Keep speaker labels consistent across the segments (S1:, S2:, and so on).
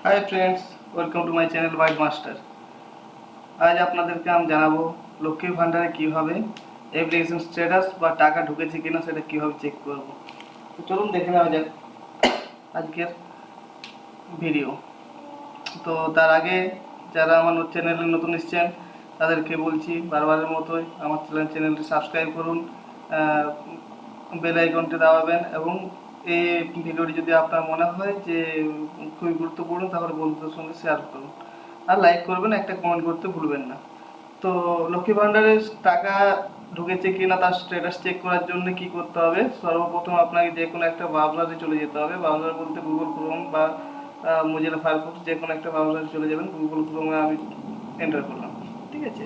S1: Hi friends, welcome to my channel wide master. আজ আপনাদেরকে আমি জানাবো লক্ষ্মীর ভান্ডারে কীভাবে অ্যাপ্লিকেশন স্ট্যাটাস বা টাকা ঢুকেছে কিনা সেটা কীভাবে চেক করব। তো চলুন দেখে নেওয়া যাক আজকের ভিডিও। তো তার আগে যারা আমার চ্যানেলে নতুন এসেছেন তাদেরকে বলছি বারবারের মতোই আমার চ্যানেলটি সাবস্ক্রাইব করুন, বেল আইকনটি দাবাবেন এবং এই ভিডিওটি যদি আপনার মনে হয় যে খুবই গুরুত্বপূর্ণ তাহলে বন্ধুদের সঙ্গে শেয়ার করুন আর লাইক করবেন, একটা কমেন্ট করতে ভুলবেন না। তো লক্ষ্মী ভান্ডারের টাকা ঢুকেছে কিনা তার স্ট্যাটাস চেক করার জন্য কি করতে হবে? সর্বপ্রথম আপনাকে যে কোনো একটা ব্রাউজারে চলে যেতে হবে। ব্রাউজার বলতে গুগল ক্রোম বা মোজিলা ফায়ারফক্স, যে কোনো একটা ব্রাউজারে চলে যাবেন। গুগল ক্রোমে আমি এন্টার করলাম, ঠিক আছে।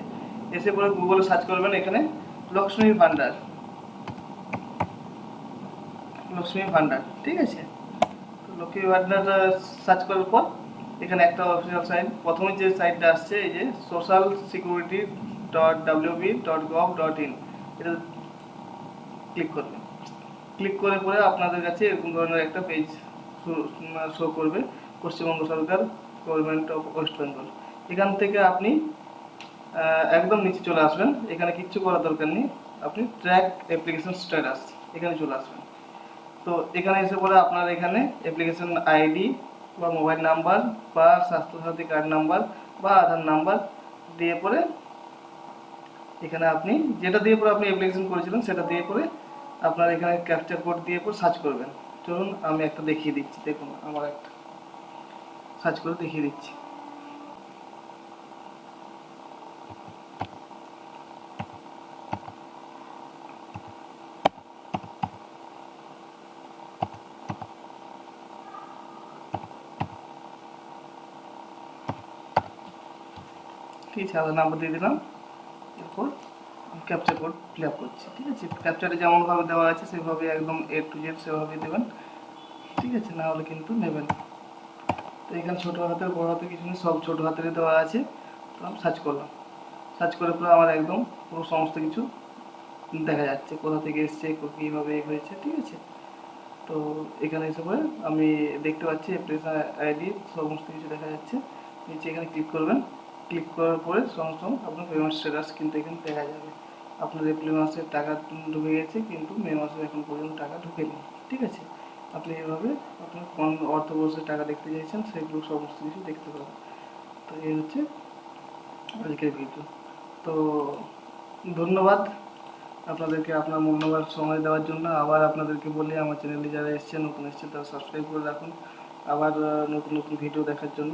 S1: এসে পরে গুগলে সার্চ করবেন এখানে লক্ষ্মী ভান্ডার, ঠিক আছে। তো লক্ষ্মী ভান্ডারটা সার্চ করার পর এখানে একটা অফিসিয়াল সাইট, প্রথমে যে সাইটটা আসছে এই যে socialsecurity.wb.gov.in, এটা ক্লিক করবেন। ক্লিক করে পরে আপনাদের কাছে এরকম ধরনের একটা পেজ শো করবে, পশ্চিমবঙ্গ সরকার, গভর্নমেন্ট অফ ওয়েস্ট বেঙ্গল। এখান থেকে আপনি একদম নিচে চলে আসবেন। এখানে কিচ্ছু করার দরকার নেই, আপনি ট্র্যাক অ্যাপ্লিকেশন স্ট্যাটাস এখানে চলে আসবেন। তো এখানে এসে পরে আপনার এখানে অ্যাপ্লিকেশন আইডি বা মোবাইল নাম্বার বা স্বাস্থ্যসাথী কার্ড নাম্বার বা আধার নাম্বার দিয়ে পরে এখানে আপনি যেটা দিয়ে পরে আপনি অ্যাপ্লিকেশন করেছিলেন সেটা দিয়ে পরে আপনার এখানে ক্যাপচার কোড দিয়ে পরে সার্চ করবেন। চলুন আমি একটা দেখিয়ে দিচ্ছি, দেখুন আমার একটা সার্চ করে দেখিয়ে দিচ্ছি। ঠিক আছে, আধার নাম্বার দিয়ে দিলাম, এরপর ক্যাপচার কোড ফিল আপ করছি, ঠিক আছে। ক্যাপচারে যেমনভাবে দেওয়া আছে সেভাবে একদম A to Z সেভাবে দেবেন, ঠিক আছে, না হলে কিন্তু নেবেন। তো এখানে ছোটো হাতের বড় হাতের কিছু নেই, সব ছোটো হাতের দেওয়া আছে। তো আমি সার্চ করলাম, সার্চ করে পুরো আমার একদম পুরো সমস্ত কিছু দেখা যাচ্ছে, কোথা থেকে এসছে, কীভাবে হয়েছে, ঠিক আছে। তো এখানে এসে পরে আমি দেখতে পাচ্ছি অ্যাপ্লিকেশন আইডি সমস্ত কিছু দেখা যাচ্ছে। নিচে এখানে ক্লিক করবেন, ক্লিক করার পরে সঙ্গে সঙ্গে আপনার পেমেন্ট স্ট্যাটাস কিন্তু এখানে দেখা যাবে। আপনার এপ্রিল মাসের টাকা ঢুকে গেছে কিন্তু মে মাসের এখন পর্যন্ত টাকা ঢুকেনি, ঠিক আছে। আপনি এভাবে আপনার কোন অর্থবর্ষের টাকা দেখতে চাইছেন সেগুলো সমস্ত কিছু দেখতে পাবেন। তো এই হচ্ছে আজকের ভিডিও। তো ধন্যবাদ আপনাদেরকে আপনার মূল্যবান সময় দেওয়ার জন্য। আবার আপনাদেরকে বলি আমার চ্যানেলে যারা নতুন এসেছেন তারা সাবস্ক্রাইব করে রাখুন আবার নতুন নতুন ভিডিও দেখার জন্য।